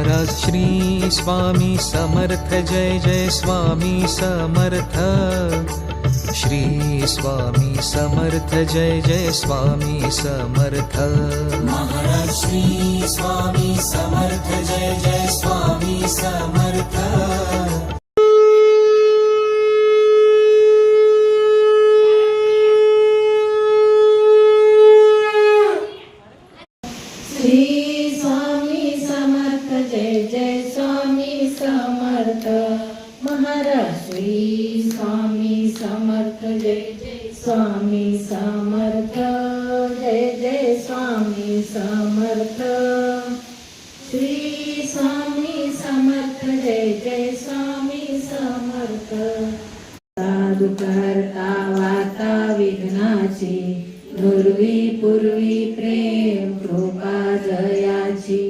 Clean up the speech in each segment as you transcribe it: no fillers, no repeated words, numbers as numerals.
महाराज श्री स्वामी समर्थ जय जय स्वामी समर्थ श्री स्वामी समर्थ जय जय स्वामी समर्थ महाराज श्री स्वामी समर्थ जय जय स्वामी समर्थ महाराज श्री स्वामी समर्थ जय जय स्वामी समर्थ जय जय स्वामी समर्थ श्री स्वामी समर्थ जय जय स्वामी समर्थ साधु करता वाता विघ्नाची नुरवी पूर्वी प्रेम कृपा जयाची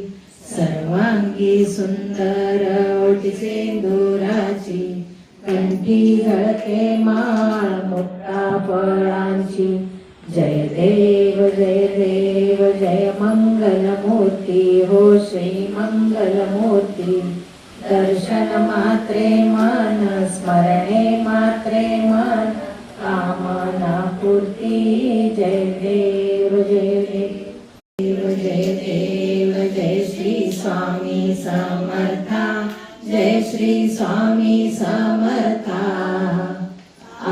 सर्वांगी सुंदर ओटी सिंदुराची कंठी घळते माळ मोठा फळांची जय देव जय मंगलमूर्ती हो श्री मंगलमूर्ती दर्शन मात्रे मन स्मरणे मात्रे मन कामना पूर्ती जय देव जय श्री स्वामी समर्था जय श्री स्वामी समर्था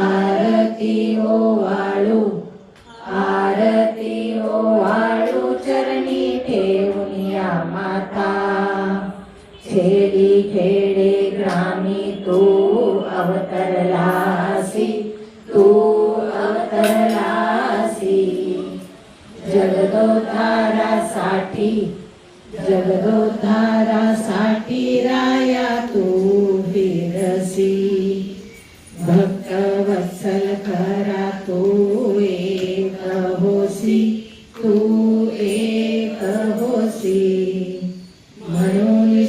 आरती ओवाळू चरणी ठेवून या माता खेडी खेडे ग्रामी तू अवतरलासी जगदोद्धारासाठी राया तू फिरसी भक्त वत्सल खरा तू एक होसी म्हणून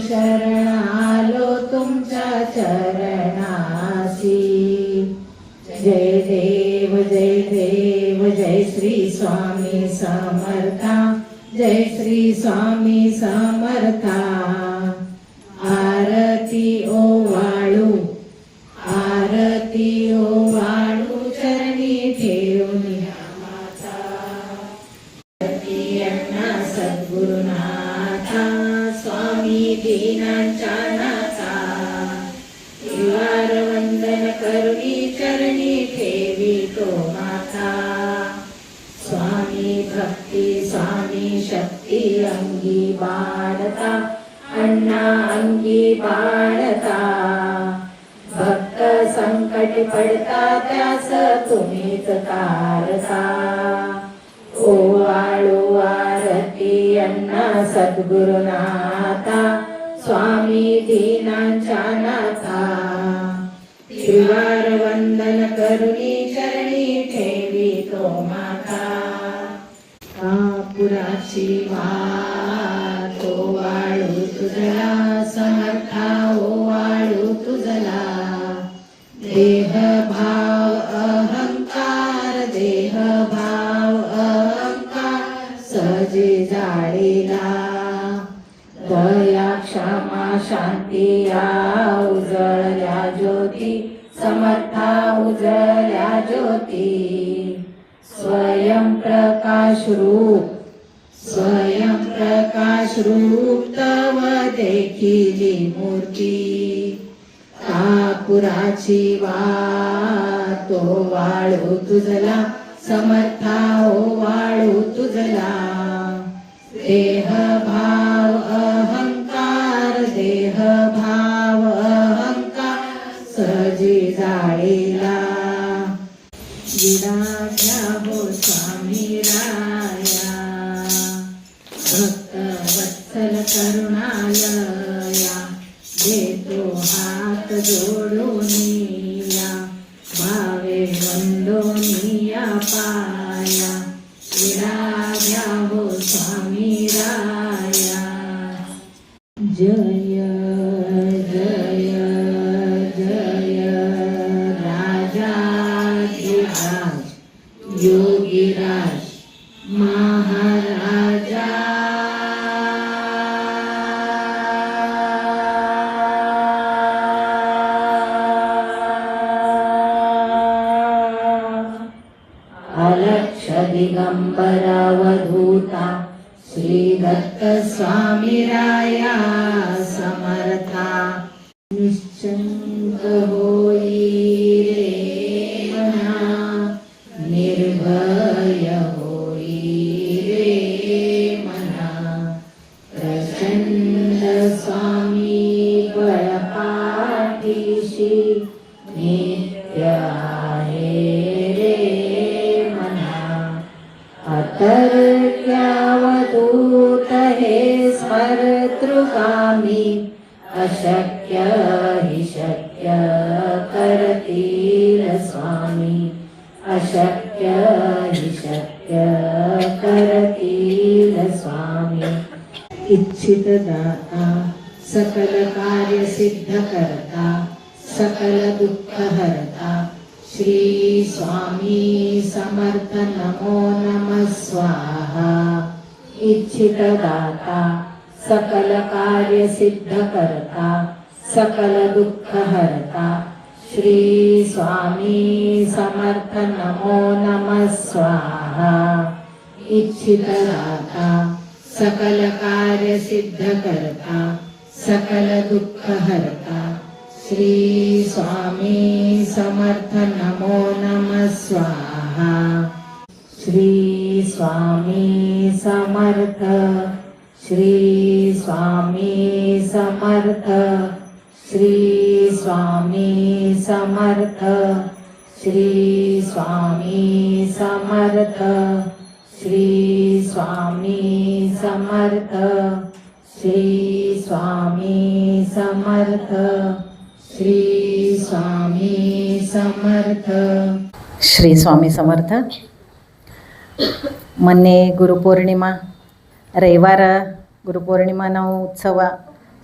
शरण आलो तुमच्या चरणासी जय देव जय श्री स्वामी समर्था जय श्री स्वामी समर्था आरती ओवाळू चरणी ठेवून माता अण्णा सद्गुरुनाथा स्वामी दीनांच्या नाथा वंदन करुणी चरणी ठेवी तो माता स्वामी भक्ती स्वामी शक्ती अंगी बाळता अण्णा अंगी बाळता भक्त संकट पडता त्यास तुम्हीच तारता ओवाळू आरती अण्णा सद्गुरुनाथा स्वामी दीनांच्या नाथा त्रिवार वंदन करुणी चरणी ठेवी तो माता कापुराची वाट ओवाळू तुझला समर्था ओवाळू तुझला देह भाव अहंकार सहजी जाळीला दया क्षमा शांती या उजळल्या ज्योती समर्था उजळल्या ज्योती स्वयं प्रकाश रूप तव देखिली मूर्ती कापुराची वाट ओवाळू तुझला समर्था ओवाळू तुझला देह भाव अहंकार सहजी जाळीला विराजा हो स्वामी राया भक्त वत्सल करुणालया देतो हात जोडून या भावे वंदोनी या पाया विराजा हो स्वामी राया जय राजाधिराज योगीराज महाराजा लक्ष दिगंबरावधूता श्री दत्त स्वामी राया समर्था निश्चिंत होई रे मना निर्भय होई रे मना प्रचंड स्वामी बळपाठीशी नित्य आहे रे मना अतर्क्यावधूत हे स्मरतृगामी अशक्य हि शक्य करतील स्वामी अशक्य हि शक्य करतील स्वामी इच्छित दाता सकल कार्य सिद्ध करता सकल दुःख हरता श्री स्वामी समर्थ नमो नमः स्वाहा इच्छित दाता सकल कार्य सिद्ध करता सकल दुःख हरता श्री स्वामी समर्थ नमो नमः स्वाहा इच्छित दाता सकल कार्य सिद्ध करता सकल दुःख हरता श्री स्वामी समर्थ नमो नमः स्वाहा श्री स्वामी समर्थ श्री स्वामी समर्थ श्री स्वामी समर्थ श्री स्वामी समर्थ श्री स्वामी समर्थ श्री स्वामी समर्थ श्री स्वामी समर्थ श्री स्वामी समर्थ. ಮೊನ್ನೆ गुरुपौर्णिमा रविवार गुरुपौर्णिमा उत्सव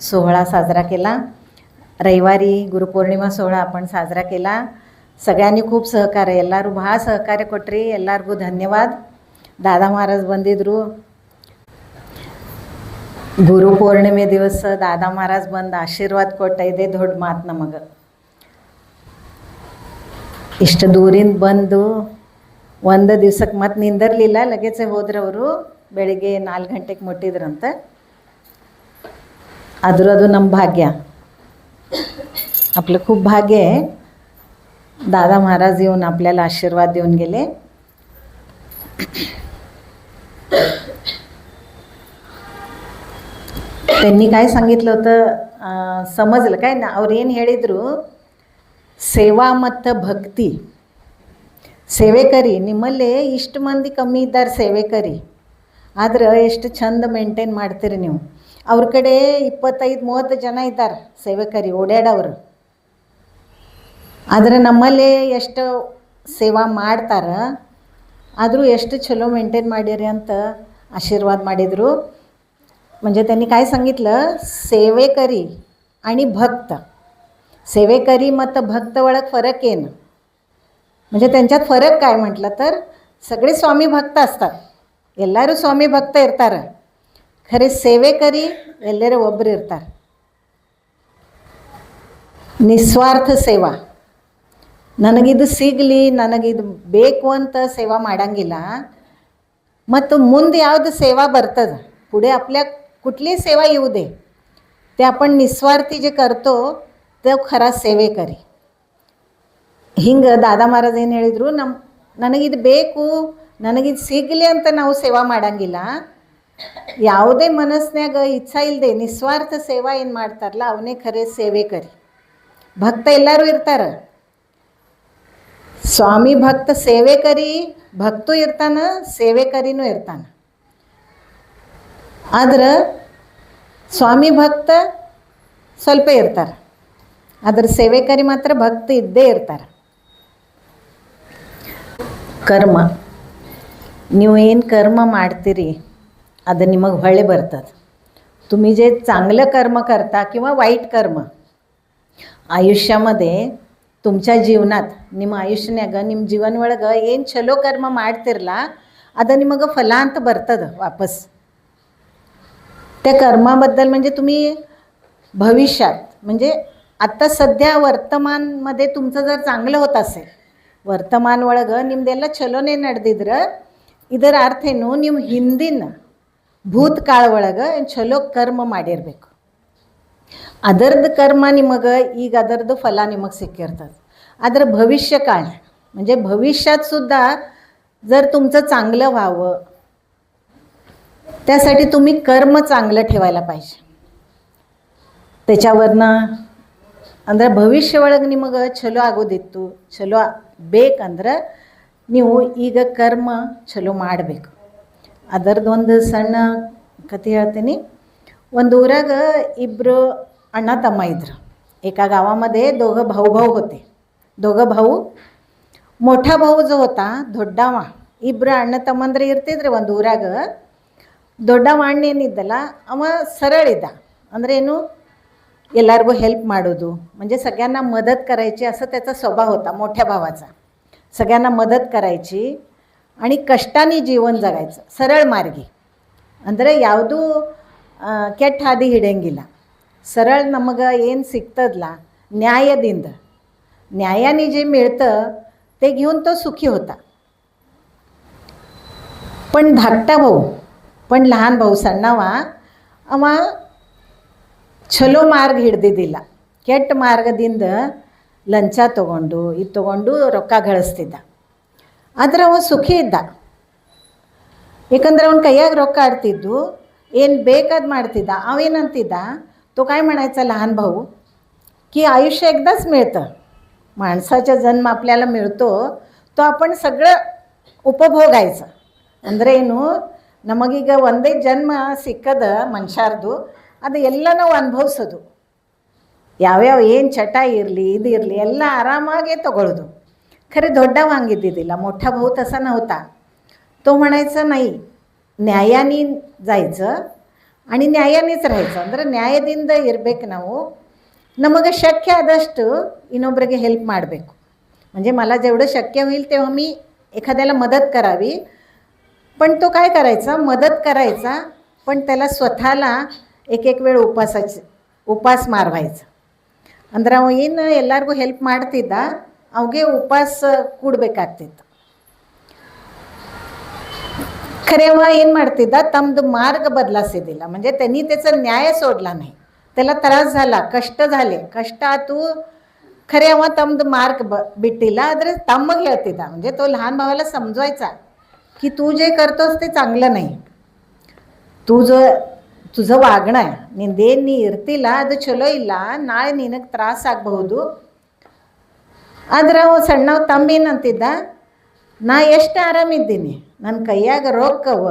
सोहळा साजरा केला. रविवारी गुरुपौर्णिमा सोहळा आपण साजरा केला. ಸಗಳ್ಯಾನಿ खूप ಸಹಕಾರ ಎಲ್ಲರೂ ಭಾಳ ಸಹಕಾರ ಕೊಟ್ರಿ. ಎಲ್ಲರಿಗೂ ಧನ್ಯವಾದ. दादा महाराज ಬಂದಿದ್ದರು. ಗುರುಪೌರ್ಣಿಮೆ ದಿವಸ दादा महाराज ಬಂದು ಆಶೀರ್ವಾದ ಕೊಟ್ಟ. ಇದೇ ದೊಡ್ಡ ಮಾತು ನಮಗೆ. ಇಷ್ಟು ದೂರಿಂದ ಬಂದು ಒಂದು ದಿವ್ಸಕ್ಕೆ ಮತ್ತೆ ನಿಂದಿರಲಿಲ್ಲ, ಲಗೇಜೆ ಹೋದ್ರವರು. ಬೆಳಿಗ್ಗೆ 4 ಗಂಟೆಗೆ ಮುಟ್ಟಿದ್ರಂತೆ. ಅದು ನಮ್ಮ भाग्य. आपलं खूप भाग्य आहे. दादा महाराज येऊन आपल्याला आशीर्वाद देऊन गेले. त्यांनी काय सांगितलं होतं समजलं काय ना. ಅವ್ರು ಏನು ಹೇಳಿದರು, ಸೇವಾ ಮತ್ತು ಭಕ್ತಿ. ಸೇವೆಕರಿ ನಿಮ್ಮಲ್ಲಿ ಇಷ್ಟು ಮಂದಿ ಕಮ್ಮಿ ಇದ್ದಾರೆ ಸೇವೆಕರಿ, ಆದ್ರೆ ಎಷ್ಟು ಚಂದ ಮೇಂಟೈನ್ ಮಾಡ್ತೀರಿ ನೀವು. ಅವ್ರ ಕಡೆ 25-30 ಜನ ಇದ್ದಾರೆ ಸೇವೆಕರಿ ಓಡಾಡೋರು. ಆದರೆ ನಮ್ಮಲ್ಲಿ ಎಷ್ಟು ಸೇವಾ ಮಾಡ್ತಾರೆ, ಆದರೂ ಎಷ್ಟು ಚಲೋ ಮೇಂಟೈನ್ ಮಾಡಿರಿ ಅಂತ आशीर्वाद ಮಾಡಿದರು. म्हणजे त्यांनी काय सांगितलं, सेवेकरी आणि भक्त. सेवेकरी ಮತ್ತು ಭಕ್ತ ಒಳಗೆ फरक ಏನು, म्हणजे त्यांच्यात फरक काय म्हटलं तर, सगळे स्वामी भक्त असतात, ಎಲ್ಲರೂ स्वामी भक्त ಇರ್ತಾರೆ. ಖರೆ ಸೇವೆಕರಿ ಎಲ್ಲರೂ ಒಬ್ಬರು ಇರ್ತಾರೆ. ನಿಸ್ವಾರ್ಥ ಸೇವಾ. ನನಗಿದು ಸಿಗಲಿ, ನನಗಿದು ಬೇಕು ಅಂತ ಸೇವಾ ಮಾಡಂಗಿಲ್ಲ. ಮತ್ತು ಮುಂದೆ ಯಾವುದು ಸೇವಾ बರ್ತದೆ, पुढे आपल्या कुठली सेवा येऊ दे, ते आपण निस्वार्थी जे करतो तो खरा सेवेकरी. ಹಿಂಗೆ दादा महाराज ಏನು ಹೇಳಿದರು, ನನಗಿದು ಬೇಕು, ನನಗಿದು ಸಿಗಲಿ ಅಂತ ನಾವು ಸೇವಾ ಮಾಡಂಗಿಲ್ಲ. ಯಾವುದೇ ಮನಸ್ಸಿನಾಗ ಇಚ್ಛಾ ಇಲ್ಲದೆ ನಿಸ್ವಾರ್ಥ ಸೇವಾ ಏನು ಮಾಡ್ತಾರಲ್ಲ ಅವನೇ ಖರೆ ಸೇವೆಕರಿ. ಭಕ್ತ ಎಲ್ಲರೂ ಇರ್ತಾರೆ. ಸ್ವಾಮಿ ಭಕ್ತ ಸೇವೆಕರಿ ಭಕ್ತೂ ಇರ್ತಾನೆ, ಸೇವೆಕರಿನೂ ಇರ್ತಾನೆ. ಆದ್ರೆ ಸ್ವಾಮಿ ಭಕ್ತ ಸ್ವಲ್ಪ ಇರ್ತಾರೆ, ಆದರೆ ಸೇವೆಕರಿ ಮಾತ್ರ ಭಕ್ತ ಇದ್ದೇ ಇರ್ತಾರೆ. कर्म, ನೀವು ಏನು कर्म ಮಾಡ್ತೀರಿ ಅದು ನಿಮಗೆ ಹೊಳೆ ಬರ್ತದೆ. तुम्ही जे चांगलं कर्म करता किंवा वाईट कर्म ಆಯುಷ್ಯमध्ये तुमच्या जीवनात ನಿಮ್ಮ ಆಯುಷ್ಯನ್ಯಾಗ ನಿಮ್ಮ ಜೀವನ ಒಳಗೆ ಏನು ಚಲೋ कर्म ಮಾಡ್ತಿರಲ್ಲ ಅದು ನಿಮಗೆ ಫಲ ಅಂತ ಬರ್ತದೆ वापस. त्या कर्माबद्दल म्हणजे तुम्ही भविष्यात, म्हणजे आता सध्या वर्तमानमध्ये तुमचं जर चांगलं होत असेल ವರ್ತಮಾನ ಒಳಗೆ ನಿಮ್ದೆಲ್ಲ ಚಲೋನೇ ನಡೆದಿದ್ರೆ ಇದರ ಅರ್ಥ ಏನು, ನೀವು ಹಿಂದಿನ ಭೂತಕಾಳ ಒಳಗೆ ಚಲೋ ಕರ್ಮ ಮಾಡಿರಬೇಕು. ಅದರದ್ದು ಕರ್ಮ ನಿಮಗೆ ಈಗ ಅದರದ್ದು फल निमग सिक्किರ್ತದೆ. आदर भविष्य काळ म्हणजे भविष्यात सुद्धा जर तुमचं चांगलं व्हावं त्यासाठी तुम्ही कर्म चांगलं ठेवायला पाहिजे. त्याच्यावरनं ಅಂದ್ರೆ ಭವಿಷ್ಯ ಒಳಗೆ ನಿಮಗೆ ಚಲೋ ಆಗೋದಿತ್ತು, ಚಲೋ ಬೇಕಂದ್ರೆ ನೀವು ಈಗ ಕರ್ಮ ಚಲೋ ಮಾಡಬೇಕು. ಅದರದ್ದೊಂದು ಸಣ್ಣ ಕಥೆ ಹೇಳ್ತೀನಿ. ಒಂದು ಊರಾಗ इब्र अण्णा तम्मा इद्र. एका गावामध्ये दोघं भाऊ होते. दोघं भाऊ, मोठा भाऊ जो होता ದೊಡ್ಡವ, ಇಬ್ಬರು ಅಣ್ಣ ತಮ್ಮಂದ್ರೆ ಇರ್ತಿದ್ರೆ ಒಂದು ಊರಾಗ. ದೊಡ್ಡವ ಅಣ್ಣ ಏನಿದ್ದಲ್ಲ ಅವ सरळ ಇದ್ದ. ಅಂದ್ರೆ ಏನು, ಎಲ್ಲರಿಗೂ हेल्प ಮಾಡೋದು, म्हणजे सगळ्यांना मदत करायची असं त्याचा स्वभाव होता मोठ्या भावाचा. सगळ्यांना मदत करायची आणि कष्टाने जीवन जगायचं, सरळ मार्गी. ಅಂದರೆ ಯಾವುದೂ ಕೆಟ್ಟ ಹಾದಿ ಹಿಡಿಯಂಗಿಲ್ಲ. सरळ ನಮಗೆ ಏನು ಸಿಗ್ತದಲ್ಲ ನ್ಯಾಯದಿಂದ, न्यायाने जे मिळतं ते घेऊन तो सुखी होता. पण धाकटा भाऊ, पण लहान भाऊ ಸಣ್ಣವ, ಅವ ಚಲೋ ಮಾರ್ಗ ಹಿಡ್ದಿದ್ದಿಲ್ಲ. ಕೆಟ್ಟ ಮಾರ್ಗದಿಂದ ಲಂಚ ತೊಗೊಂಡು ಇದು ತೊಗೊಂಡು ರೊಕ್ಕ ಗಳಿಸ್ತಿದ್ದ. ಆದರೆ ಅವ ಸುಖಿ ಇದ್ದ. ಏಕೆಂದ್ರೆ ಅವನ ಕೈಯಾಗ ರೊಕ್ಕ ಆಡ್ತಿದ್ದು, ಏನು ಬೇಕಾದ ಮಾಡ್ತಿದ್ದ. ಅವೇನಂತಿದ್ದ, तो काय म्हणायचा लहान भाऊ की आयुष्य एकदाच मिळतं, माणसाचा जन्म आपल्याला मिळतो तो आपण सगळं ಉಪಭೋಗಾಯ್ತು. ಅಂದರೆ ಏನು, ನಮಗೀಗ ಒಂದೇ ಜನ್ಮ ಸಿಕ್ಕದ ಮನುಷ್ಯರ್ದು, ಅದು ಎಲ್ಲ ನಾವು ಅನುಭವಿಸೋದು. ಯಾವ್ಯಾವ ಏನು ಚಟ ಇರಲಿ ಇದು ಇರಲಿ ಎಲ್ಲ ಆರಾಮಾಗೆ ತಗೊಳ್ಳೋದು. खरे ದೊಡ್ಡವ ಹಂಗಿದ್ದಿದ್ದಿಲ್ಲ, मोठा भाऊ तसा नव्हता. तो म्हणायचा नाही, न्यायाने जायचं आणि न्यायानेच राहायचं. ಅಂದರೆ ನ್ಯಾಯದಿಂದ ಇರಬೇಕು ನಾವು. ನಮಗೆ शक्य ಆದಷ್ಟು ಇನ್ನೊಬ್ಬರಿಗೆ हेल्प ಮಾಡಬೇಕು. म्हणजे मला जेवढं शक्य होईल तेव्हा मी एखाद्याला मदत करावी. पण तो काय करायचा, मदत करायचा पण त्याला स्वतःला एक वेळ ಉಪವಾಸ ಮಾರ್ವಾಯ್ತು. ಅಂದ್ರೆ ಅವ ಏನು ಎಲ್ಲರಿಗೂ ಹೆಲ್ಪ್ ಮಾಡ್ತಿದ್ದ, ಅವಗೆ ಉಪವಾಸ ಕೂಡಬೇಕಾಗ್ತಿತ್ತು. खरे अव ಏನು ಮಾಡ್ತಿದ್ದ, तमद मार्ग बदलासिदिಲ್ಲ. म्हणजे त्यांनी त्याचा न्याय सोडला नाही. त्याला त्रास झाला, कष्ट झाले, कष्ट आतू खरे अव तमद मार्ग बिಟ್ಟಿಲ್ಲ. ಆದರೆ ತಮ್ಮಗೆ ಹೇಳ್ತಿದ್ದ, म्हणजे तो लहान भावाला समजवायचा की तू जे करतोस ते चांगलं नाही. तुझं वागणं ನಿಂದೇನು ನೀ ಇರ್ತಿಲ್ಲ ಅದು ಚಲೋ ಇಲ್ಲ, ನಾಳೆ ನಿನಗೆ ತ್ರಾಸ ಆಗಬಹುದು. ಆದರೆ ಅವ ಸಣ್ಣವ ತಮ್ಮ ಏನಂತಿದ್ದ, ನಾ ಎಷ್ಟು ಆರಾಮಿದ್ದೀನಿ, ನನ್ನ ಕೈಯಾಗ ರೊಕ್ಕವ,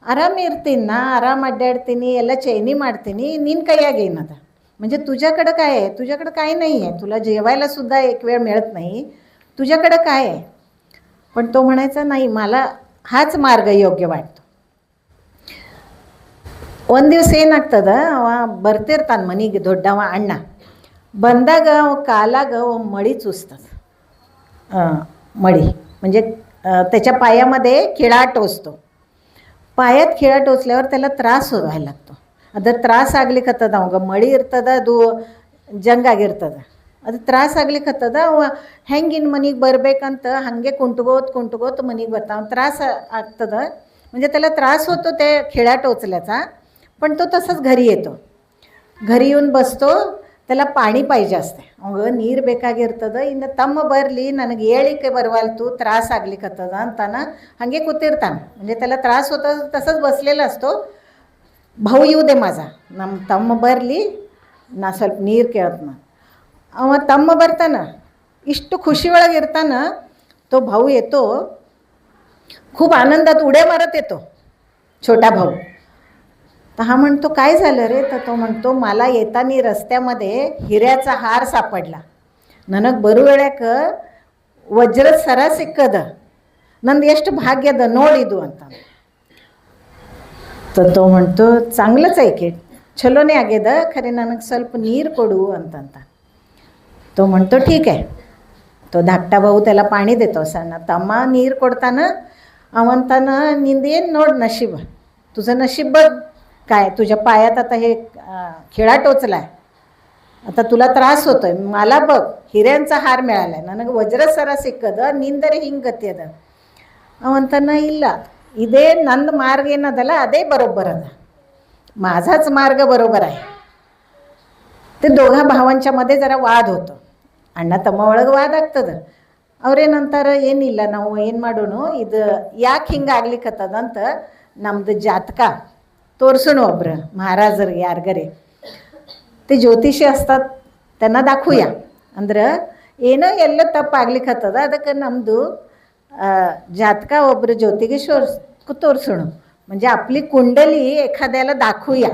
ಆರಾಮಿರ್ತೀನಿ, ನಾ ಆರಾಮ ಅಡ್ಡಾಡ್ತೀನಿ, ಎಲ್ಲ चैनी ಮಾಡ್ತೀನಿ, ನಿನ್ನ कैयाग ಏನದ. म्हणजे तुझ्याकडं काय आहे, तुझ्याकडं काय नाही आहे, तुला जेवायला सुद्धा एक वेळ मिळत नाही, तुझ्याकडं काय आहे. पण तो म्हणायचा नाही, मला हाच मार्ग योग्य वाटतो. ಒಂದು ದಿವಸ ಏನಾಗ್ತದ, ಅವ ಬರ್ತಿರ್ತಾನೆ ಮನೆಗೆ, ದೊಡ್ಡವ ಅಣ್ಣ ಬಂದಾಗ ಅವ ಕಾಲಾಗ मळी चुचतात. मळी म्हणजे त्याच्या पायामध्ये खिळा टोचतो. पायात खिळा टोचल्यावर त्याला ತ್ರಾಸ व्हायला लागतो. ಅದರ ತ್ರಾಸ ಆಗ್ಲಿಕ್ಕತ್ತದ, ಅವಾಗ ಮಳಿ ಇರ್ತದ, ಅದು ಜಂಗಾಗಿರ್ತದ, ಅದು ತ್ರಾಸ ಆಗ್ಲಿಕ್ಕತ್ತದ. ಅವ ಹೆಂಗಿನ ಮನೆಗೆ ಬರಬೇಕಂತ ಹಾಗೆ ಕುಂಟುಗೋत ಮನೆಗೆ ಬರ್ತಾವ. ತ್ರಾಸ ಆಗ್ತದ, म्हणजे त्याला त्रास होतो ते खिळा टोचल्याचा. पण तो तसंच घरी येतो. घरी येऊन बसतो, त्याला पाणी पाहिजे असते. अವಾಗ ನೀರು ಬೇಕಾಗಿರ್ತದ. ಇನ್ನು ತಮ್ಮ ಬರಲಿ, ನನಗೆ ಹೇಳಿಕೆ ಬರವಾಲ್ತು, ತ್ರಾಸ ಆಗ್ಲಿಕ್ಕತ್ತದ ಅಂತಾನ ಹಾಗೆ ಕೂತಿರ್ತಾನೆ. म्हणजे त्याला त्रास होतो, तसंच बसलेला असतो. भाऊ येऊ दे माझा, ನಮ್ಮ ತಮ್ಮ ಬರಲಿ, ನಾ ಸ್ವಲ್ಪ ನೀರು ಕೇಳ್ತಾನ. ಅವ ತಮ್ಮ ಬರ್ತಾನ, ಇಷ್ಟು ಖುಷಿ ಒಳಗೆ ಇರ್ತಾನ. तो भाऊ येतो, खूप आनंदात उड्या मारत येतो छोटा भाऊ. तर हा म्हणतो, काय झालं रे. तर तो म्हणतो, मला येताना रस्त्यामध्ये हिऱ्याचा हार सापडला, ನನಗೆ ಬರುವಳ್ಯಾಕ ವಜ್ರದ ಸರ ಸಿಕ್ಕದ, ನಂದು ಎಷ್ಟು ಭಾಗ್ಯದ ನೋಡಿದು ಅಂತ. तर तो म्हणतो, चांगलंच आहे की, ಚಲೋನೇ ಆಗ್ಯದ, ಖರೆ ನನಗೆ ಸ್ವಲ್ಪ ನೀರು ಕೊಡು ಅಂತಂತ. तो म्हणतो ठीक आहे. तो धाकटा भाऊ त्याला पाणी देतो. सಣ್ಣ ತಮ್ಮ ನೀರು ಕೊಡ್ತಾನ. अवंताना निंदेन नोड नशीब, तुझं नशीब बघ काय, तुझ्या पायात आता हे खिळा टोचलाय आता तुला ತ್ರಾಸ होतोय, मला बघ ಹಿರೆಂचा ಹಾರ मिळालाय, ನನಗೆ ವಜ್ರ ಸರ ಸಿಕ್ಕದ, ನಿಂದರೆ ಹಿಂಗತಿ ಅದ ಅವಂತನ. ಇಲ್ಲ, ಇದೇ ನನ್ನ ಮಾರ್ಗ ಏನದಲ್ಲ ಅದೇ बरोबर ಅದ, माझाच मार्ग बरोबर आहे. ते दोघा भावांच्या मध्ये जरा ವಾದ होतो. ಅಣ್ಣ ತಮ್ಮ ಒಳಗೆ ವಾದ ಆಗ್ತದೆ. ಅವ್ರೇನಂತಾರೆ, ಏನಿಲ್ಲ ನಾವು ಏನು ಮಾಡೋಣ, ಇದು ಯಾಕೆ ಹಿಂಗೆ ಆಗ್ಲಿಕ್ಕತ್ತದಂತ ನಮ್ಮದು ಜಾತಕ ತೋರಿಸೋಣ ಒಬ್ರು महाराजರಿಗೆ ಯಾರಿಗರೆ. ते ज्योतिषी असतात, त्यांना दाखवूया. ಅಂದ್ರೆ ಏನೋ ಎಲ್ಲ ತಪ್ಪಾಗ್ಲಿಕ್ಕತ್ತದ, ಅದಕ್ಕೆ ನಮ್ಮದು ಜಾತಕ ಒಬ್ಬರು ज्योतिषी तोरसोण, म्हणजे आपली कुंडली एखाद्याला दाखवूया.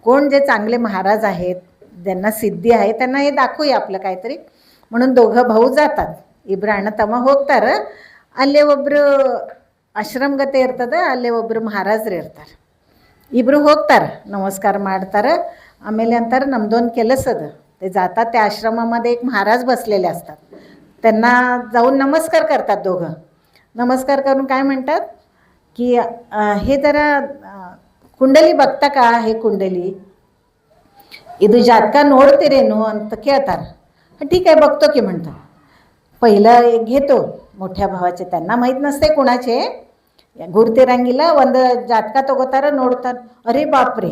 कोण जे चांगले महाराज आहेत, ज्यांना सिद्धी आहे, त्यांना हे दाखवूया आपलं काहीतरी. म्हणून दोघं भाऊ जातात. ಇಬ್ಬರು ಅಣ್ಣ ತಮ್ಮ ಹೋಗ್ತಾರೆ. ಅಲ್ಲೇ ಒಬ್ಬರು ಆಶ್ರಮಗತೆ ಇರ್ತದೆ, ಅಲ್ಲೇ ಒಬ್ಬರು ಮಹಾರಾಜರು ಇರ್ತಾರೆ. ಇಬ್ಬರು ಹೋಗ್ತಾರೆ, ನಮಸ್ಕಾರ ಮಾಡ್ತಾರೆ. ಆಮೇಲೆ ಅಂತಾರೆ, ನಮ್ಮದೊಂದು ಕೆಲಸ ಅದ. ते जातात, त्या आश्रमामध्ये एक महाराज बसलेले असतात. त्यांना जाऊन नमस्कार करतात दोघं. नमस्कार करून काय म्हणतात की हे जरा ಕುಂಡಲಿ ಬಗ್ತಾ का, हे कुंडली ಇದು ಜಾತಕ ನೋಡ್ತೀರೇನು ಅಂತ ಕೇಳ್ತಾರೆ. ठीक आहे बघतो की म्हणतात. पहिलं एक घेतो मोठ्या भावाचे, त्यांना माहीत नसते कुणाचे. ಗುರುತಿರಂಗಿಲ್ಲ, ಒಂದು ಜಾತಕ ತಗೋತಾರೆ, ನೋಡ್ತಾರೆ. ಅರೆ ಬಾಪ್ರೆ,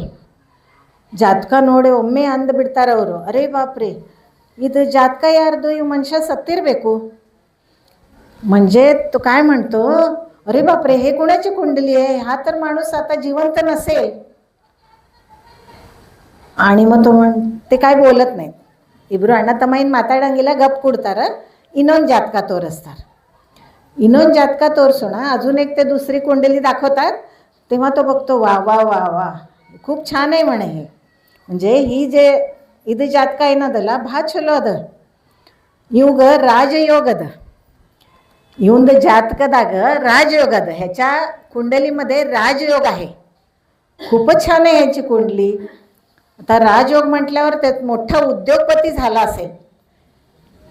ಜಾತಕ ನೋಡಿ ಒಮ್ಮೆ ಅಂದ್ಬಿಡ್ತಾರೆ ಅವರು. ಅರೆ ಬಾಪ್ರೆ, ಇದು ಜಾತಕ ಯಾರ್ದು, ಇವು ಮನುಷ್ಯ ಸತ್ತಿರಬೇಕು. म्हणजे तो काय म्हणतो, अरे बापरे, हे कुणाची कुंडली आहे, हा तर माणूस आता जिवंत नसेल. आणि मग तो ते काय बोलत नाहीत. ಇಬ್ಬರು ಅಣ್ಣ ತಮ್ಮ ಏನು ಮಾತಾಡಂಗಿಲ್ಲ, ಗಪ್ ಕೊಡ್ತಾರೆ. ಇನ್ನೊಂದು ಜಾತಕ ತೋರಿಸ್ತಾರೆ. ಇನ್ನೊಂದು ಜಾತಕ ತೋರಿಸೋಣ, अजून एक ते दुसरी कुंडली दाखवतात. तेव्हा तो बघतो, वा वा वा वा, खूप छान आहे म्हणे हे. म्हणजे ही जे ಇದು ಜಾತಕ ಏನದಲ್ಲ ಭಾಳ ಚಲೋ ಅದ, ಇವಾಗ ರಾಜಯೋಗ ಅದ. ಇವಂದು ಜಾತಕದಾಗ राजयोग अद, ह्याच्या कुंडलीमध्ये राजयोग आहे. खूपच छान आहे ह्याची कुंडली. आता राजयोग म्हटल्यावर त्यात मोठा उद्योगपती झाला असेल.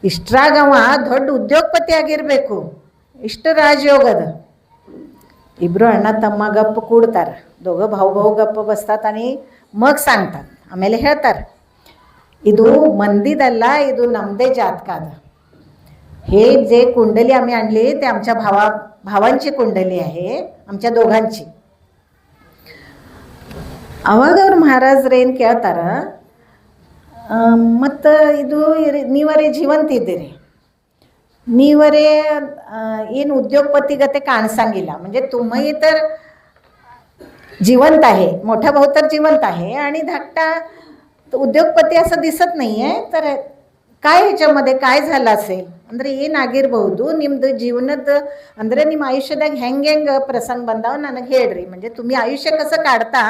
ಇಷ್ಟ್ರಾಗವ ದೊಡ್ಡ ಉದ್ಯೋಗಪತಿ ಆಗಿರಬೇಕು, ಇಷ್ಟು ರಾಜಯೋಗ ಅದ. ಇಬ್ಬರು ಅಣ್ಣ ತಮ್ಮ ಗಪ್ಪ ಕೂಡ್ತಾರೆ. दोघं भाऊ गप्प बसतात आणि मग सांगतात. ಆಮೇಲೆ ಹೇಳ್ತಾರೆ, ಇದು ಮಂದಿದಲ್ಲ, ಇದು ನಮ್ಮದೇ ಜಾತಕ ಅದ. हे जे कुंडली आम्ही आणली ते आमच्या भावांची कुंडली आहे, आमच्या दोघांची. ಅವಾಗ ಅವ್ರು ಮಹಾರಾಜರು ಏನು ಕೇಳ್ತಾರೆ, ಮತ್ತು ಇದು ನೀವರೇ ಜೀವಂತ ಇದ್ದೀರಿ, ನೀವರೇ ಏನು उद्योगपतीगते काणसांगिला. म्हणजे तुम्ही तर जिवंत आहे, मोठा भाऊ तर जिवंत आहे आणि धाकटा उद्योगपती असं दिसत नाही आहे. तर काय ह्याच्यामध्ये काय झालं असेल, ಅಂದರೆ ಏನಾಗಿರ್ಬೋದು, ನಿಮ್ಮದು ಜೀವನದ ಅಂದರೆ ನಿಮ್ಮ ಆಯುಷ್ಯದಾಗ ಹೆಂಗೆ ಪ್ರಸಂಗ ಬಂದಾವ ನನಗೆ ಹೇಳ್ರಿ. म्हणजे तुम्ही आयुष्य कसं काढता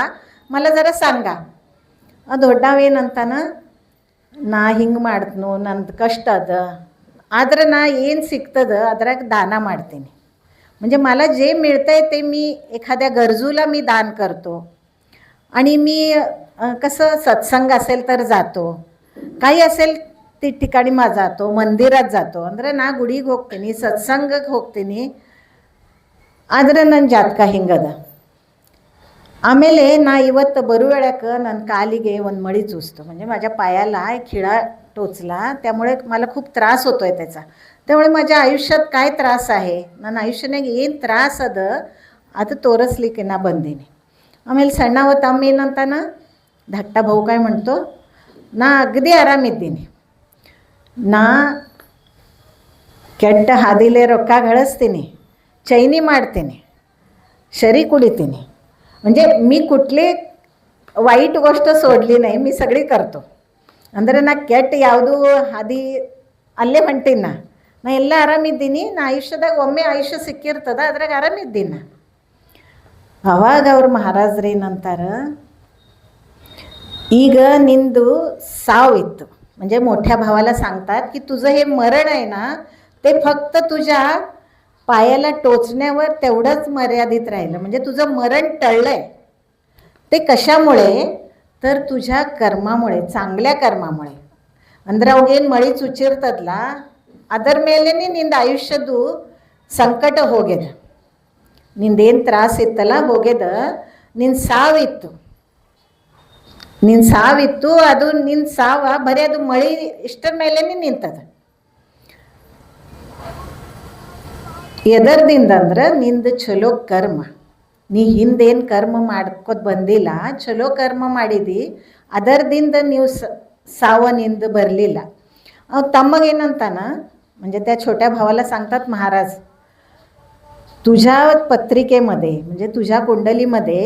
मला जरा सांगा. ದೊಡ್ಡವೇನಂತಾನ, ನಾ ಹಿಂಗೆ ಮಾಡ್ತನು, ನಂದು ಕಷ್ಟ ಅದ, ಆದ್ರೆ ನಾ ಏನು ಸಿಗ್ತದ ಅದ್ರಾಗ दान ಮಾಡ್ತೀನಿ. म्हणजे मला जे मिळतं आहे ते मी एखाद्या गरजूला मी दान करतो. आणि मी कसं सत्संग असेल तर जातो, काही असेल ती ठिकाणी मा जातो, ಮಂದಿರಾत जातो. ಅಂದರೆ ನಾ ಗುಡಿಗೆ ಹೋಗ್ತೀನಿ, ಸತ್ಸಂಗಕ್ಕೆ ಹೋಗ್ತೀನಿ. ಆದರೆ ನನ್ನ ಜಾತಕ ಹಿಂಗದ. ಆಮೇಲೆ ನಾ ಇವತ್ತು ಬರುವೇಳಕ್ಕೆ ನನ್ನ ಕಾಲಿಗೆ ಒಂದು ಮಡಿ चुचतो, म्हणजे माझ्या पायाला एक खिळा टोचला, त्यामुळे मला खूप ತ್ರಾಸ होतो आहे त्याचा. त्यामुळे माझ्या आयुष्यात काय ತ್ರಾಸ आहे, ನನ್ನ ಆಯುಷ್ಯನಾಗ ಏನು ತ್ರಾಸ ಅದ ಅದು ತೋರಿಸ್ಲಿಕ್ಕೆ ನಾ ಬಂದೀನಿ. ಆಮೇಲೆ ಸಣ್ಣವ ತಮ್ಮ ಏನಂತಾನ, धाकटा भाऊ काय म्हणतो, ನಾ ಅಗದಿ ಆರಾಮಿದ್ದೀನಿ, ನಾ ಕೆಟ್ಟ ಹಾದಿಲೆ ರೊಕ್ಕ ಗಳಿಸ್ತೀನಿ, ಚೈನಿ ಮಾಡ್ತೀನಿ, ಶರಿ ಕುಡಿತೀನಿ. म्हणजे मी कुठली वाईट गोष्ट सोडली नाही, मी सगळी करतो. ಅಂದರೆ ನಾ ಕೆಟ್ಟ ಯಾವುದೂ ಹಾದಿ ಅಲ್ಲೇ ಹೊಂಟೀನಿ, ನಾ ಎಲ್ಲ ಆರಾಮಿದ್ದೀನಿ. ನಾ ಆಯುಷ್ಯದಾಗ ಒಮ್ಮೆ ಆಯುಷ್ಯ ಸಿಕ್ಕಿರ್ತದ, ಅದ್ರಾಗ ಆರಾಮಿದ್ದೀನಿ ನಾ. ಅವಾಗ ಅವ್ರು ಮಹಾರಾಜರು ಏನಂತಾರೆ, ಈಗ ನಿಂದು ಸಾವು ಇತ್ತು. म्हणजे मोठ्या भावाला सांगतात की तुझं हे मरण आहे ना, ते फक्त तुझ्या पायाला टोचण्यावर तेवढंच मर्यादित राहिलं. म्हणजे तुझं मरण टळलं आहे. ते कशामुळे, तर तुझ्या कर्मामुळे, चांगल्या कर्मामुळे. ಅಂದ್ರೆ ಅವಾಗೇನು ಮಳಿ ಚುಚ್ಚಿರ್ತದಲ್ಲ, ಅದರ ಮೇಲೇ ನಿಂದು ಆಯುಷ್ಯದ್ದು ಸಂಕಟ ಹೋಗ್ಯದ, ನಿಂದೇನು ತ್ರಾಸ ಇತ್ತಲ್ಲ ಹೋಗ್ಯದ, ನಿನ್ನ ಸಾವಿತ್ತು. ನಿನ್ನ ಸಾವಿತ್ತು, ಅದು ನಿನ್ನ ಸಾವ ಬರೀ ಅದು ಮಳಿ ಇಷ್ಟರ ಮೇಲೆ ನಿಂತದ. ಎದರ್ದಿಂದ ಅಂದ್ರೆ ನಿಂದು ಚಲೋ ಕರ್ಮ. ನೀ ಹಿಂದೇನು ಕರ್ಮ ಮಾಡ್ಕೋತ ಬಂದಿಲ್ಲ, ಚಲೋ ಕರ್ಮ ಮಾಡಿದಿ, ಅದರದಿಂದ ನೀವು साव निंद भरलेला. तम्मगेनंताना म्हणजे त्या छोट्या भावाला सांगतात महाराज, तुझ्या पत्रिकेमध्ये म्हणजे तुझ्या कुंडलीमध्ये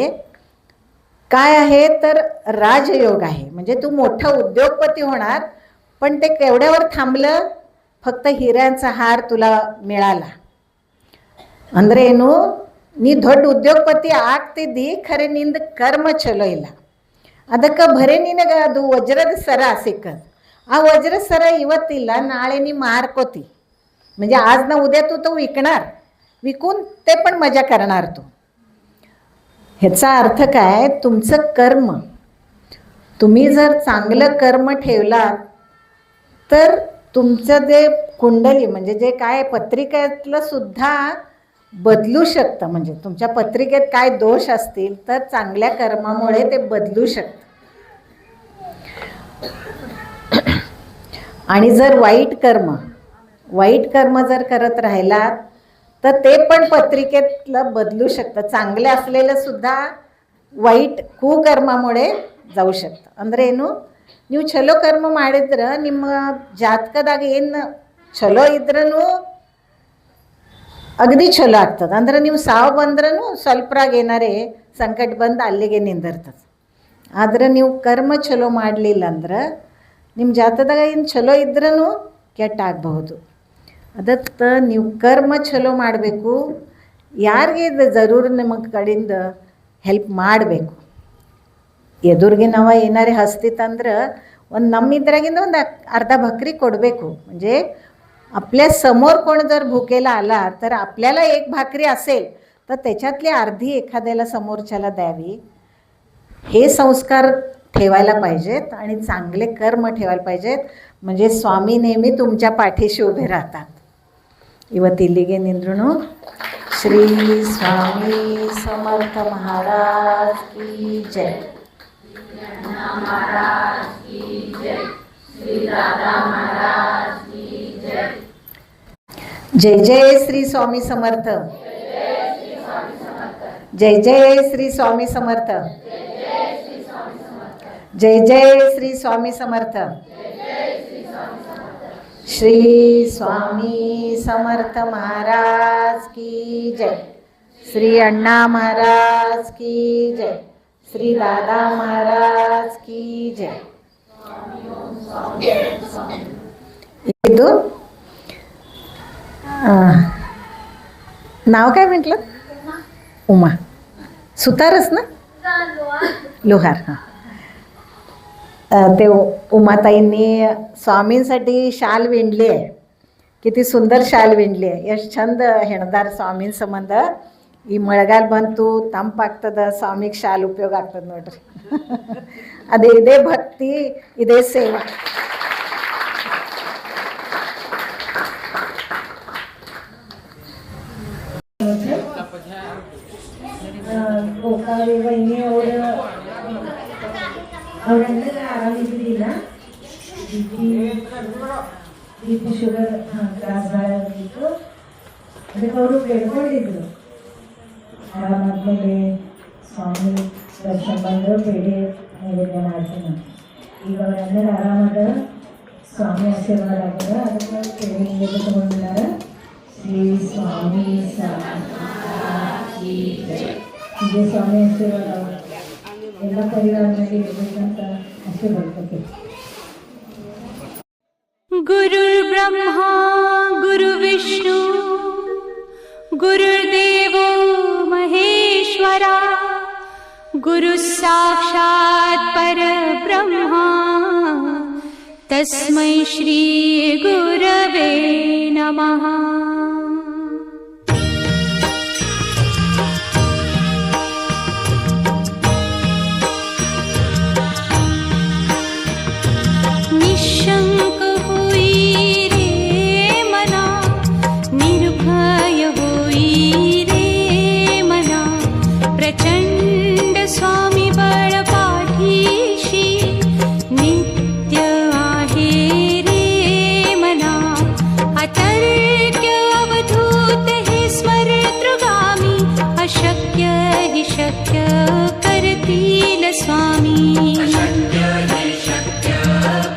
काय आहे तर राजयोग आहे. म्हणजे तू मोठा उद्योगपती होणार, पण ते केवढ्यावर थांबलं, फक्त हिऱ्यांचा हार तुला मिळाला. ಅಂದ್ರೆ ಏನು, ನೀ ದೊಡ್ಡ ಉದ್ಯೋಗಪತಿ ಆಗ್ತಿದ್ದಿ, ಖರೆ ನಿಂದ ಕರ್ಮ ಚಲೋ ಇಲ್ಲ. ಅದಕ್ಕೆ ಬರೀ ನಿನಗೆ ಅದು ವಜ್ರದ ಸರ ಸಿಕ್ಕದು. ಆ वज्र सर ಇವತ್ತಿಲ್ಲ, नाळे नी मारकोती. म्हणजे आज ना उद्या तू तो विकणार, विकून ते पण मजा करणार तू. ह्याचा अर्थ काय, तुमचं कर्म, तुम्ही जर चांगलं कर्म ठेवलात तर तुमचं जे कुंडली म्हणजे जे काय पत्रिकेतलं सुद्धा बदलू शकतं. म्हणजे तुमच्या पत्रिकेत काय दोष असतील तर चांगल्या कर्मामुळे ते बदलू शकतं. आणि जर वाईट कर्म जर करत राहिलात तर ते पण पत्रिकेतलं बदलू शकतं. चांगले असलेलं सुद्धा वाईट कुकर्मामुळे जाऊ शकतं. ಅಂದ್ರೆ ಏನು, ನೀವು ಚಲೋ ಕರ್ಮ ಮಾಡಿದ್ರೆ ನಿಮ್ಮ ಜಾತಕದಾಗ ಏನು ಚಲೋ ಇದ್ರೂ ಅಗದಿ ಚಲೋ ಆಗ್ತದೆ. ಅಂದ್ರೆ ನೀವು ಸಾವು ಬಂದ್ರೂ ಸ್ವಲ್ಪರಾಗ ಏನಾರೇ ಸಂಕಟ ಬಂದು ಅಲ್ಲಿಗೆ ನಿಂದಿರ್ತದೆ. ಆದರೆ ನೀವು ಕರ್ಮ ಚಲೋ ಮಾಡಲಿಲ್ಲ ಅಂದ್ರೆ ನಿಮ್ಮ ಜಾತಕದಾಗ ಏನು ಚಲೋ ಇದ್ರೂ ಕೆಟ್ಟ ಆಗಬಹುದು. ಅದಕ್ಕೆ ನೀವು ಕರ್ಮ ಚಲೋ ಮಾಡಬೇಕು. ಯಾರಿಗೆ ಇದು ಜರೂರು ನಿಮ್ಮ ಕಡೆಯಿಂದ ಹೆಲ್ಪ್ ಮಾಡಬೇಕು. ಎದುರಿಗೆ ನಾವು ಏನಾರೇ ಹಸ್ತಿತ್ತಂದ್ರೆ ಒಂದು ನಮ್ಮಿದ್ರಾಗಿಂದ ಒಂದು अर्धा भाकरी ಕೊಡಬೇಕು. म्हणजे आपल्या समोर कोण जर भुकेला आला तर आपल्याला एक भाकरी असेल तर त्याच्यातली अर्धी एखाद्याला समोरच्याला द्यावी. हे संस्कार ठेवायला पाहिजेत आणि चांगले कर्म ठेवायला पाहिजेत. म्हणजे स्वामी नेहमी तुमच्या पाठीशी उभे राहतात. ಇವತ್ತಿಲ್ಲಿಗೆ ನಿಂದ್ರೂ श्री स्वामी समर्थ महाराज की जय. महाराज की जय. श्री दादा महाराज की जय. जय जय श्री स्वामी समर्थ. जय जय श्री स्वामी समर्थ. जय जय श्री स्वामी समर्थ. श्री स्वामी समर्थ महाराज की जय. श्री अण्णा महाराज की जय. श्री दादा महाराज की जय. ಇದು नाव काय म्हटलं, उमा सुतारच ना, लोहार. हां, ते उमाताईंनी स्वामींसाठी शाल विणली आहे. किती सुंदर शाल विणली आहे. ಎಷ್ಟು ಚಂದ ಹೆಣ್ದಾರ ಸ್ವಾಮೀನ ಸಂಬಂಧ. ಈ ಮಳೆಗಾಲ ಬಂತು, ತಂಪಾಗ್ತದ, ಸ್ವಾಮಿಗೆ ಶಾಲ್ ಉಪಯೋಗ ಆಗ್ತದೆ ನೋಡ್ರಿ. ಅದೇ ಇದೇ ಭಕ್ತಿ, ಇದೇ ಸೇವಾ. गोकाळी वहिनी ಅವರೆಲ್ಲ ಆರಾಮಿದ್ದಿಲ್ಲ. ಬಿ ಪಿ ಶುಗರ್ ಕ್ರಾಸ್ ಆಗಿತ್ತು. ಅದಕ್ಕೆ ಅವರು ಬೇಡ್ಕೊಂಡಿದ್ರು ಆರಾಮಾದ್ಮೇಲೆ ಸ್ವಾಮಿ ದರ್ಶನ ಬಂದು ಬೇಡಿ ನೈವೇದ್ಯ ಮಾಡ್ತೀನಿ. ಈಗ ಅವರೆಲ್ಲರೂ ಆರಾಮದ, ಸ್ವಾಮಿ ಆಶೀರ್ವಾದ ಆಗ್ತದ. ಅದಕ್ಕೆ ಬೇಡಿ ನೈವೇದ್ಯ ತಗೊಂಡಿದ್ದಾರೆ. ಶ್ರೀ ಸ್ವಾಮಿ ಇದೇ ಸ್ವಾಮಿ ಆಶೀರ್ವಾದ ಎಲ್ಲ ಪರಿವಾರದಲ್ಲಿ ಇರಬೇಕಂತ ಆಶೀರ್ವಾದ. गुरुर्ब्रह्मा गुरुविष्णु गुरुर्देवो महेश्वरा गुरुस्साक्षात् परब्रह्मा तस्मै श्री गुरवे नमः. निशंक होई रे मना, निर्भय होई रे मना, प्रचंड स्वामी बळ पाठीशी अशक्य करतील स्वामी. अशक्य हे शक्य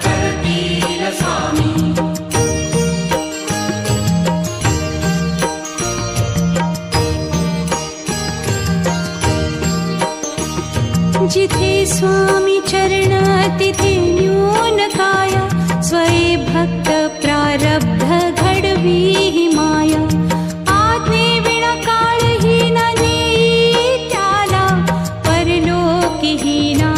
करतील स्वामी. जिथे स्वामी चरण तिथे न्यून काया. स्वये भक्त प्रारब्ध घडवी ही माया. आज्ञे विना काळही न नेई त्याला. परलोकीही ना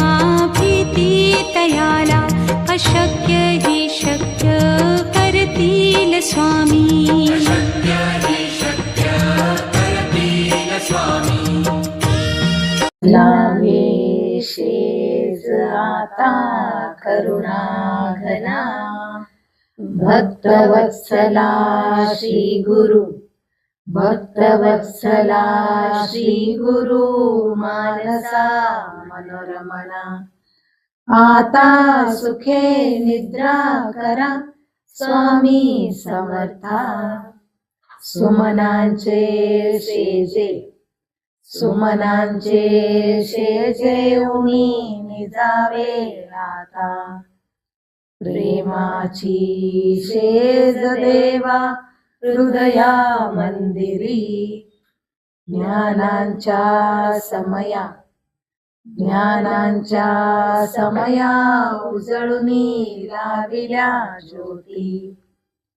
भीती तयाला. अशक्य ही शक्य करतील स्वामी. अशक्य हे शक्य करतील स्वामी. लावे शेज आता करुणा घना. भक्तवत्सला श्री गुरु. भक्तवत्सला श्री गुरु मानसा मनोरमणा. आता सुखे निद्रा करा स्वामी समर्था. सुमनांचे शेजे सुमनांचे शेजे उनी निजावे आता. प्रेमाची शेज देवा हृदया मंदिरी. ज्ञानांच्या समया उजळुनी लाविल्या ज्योती.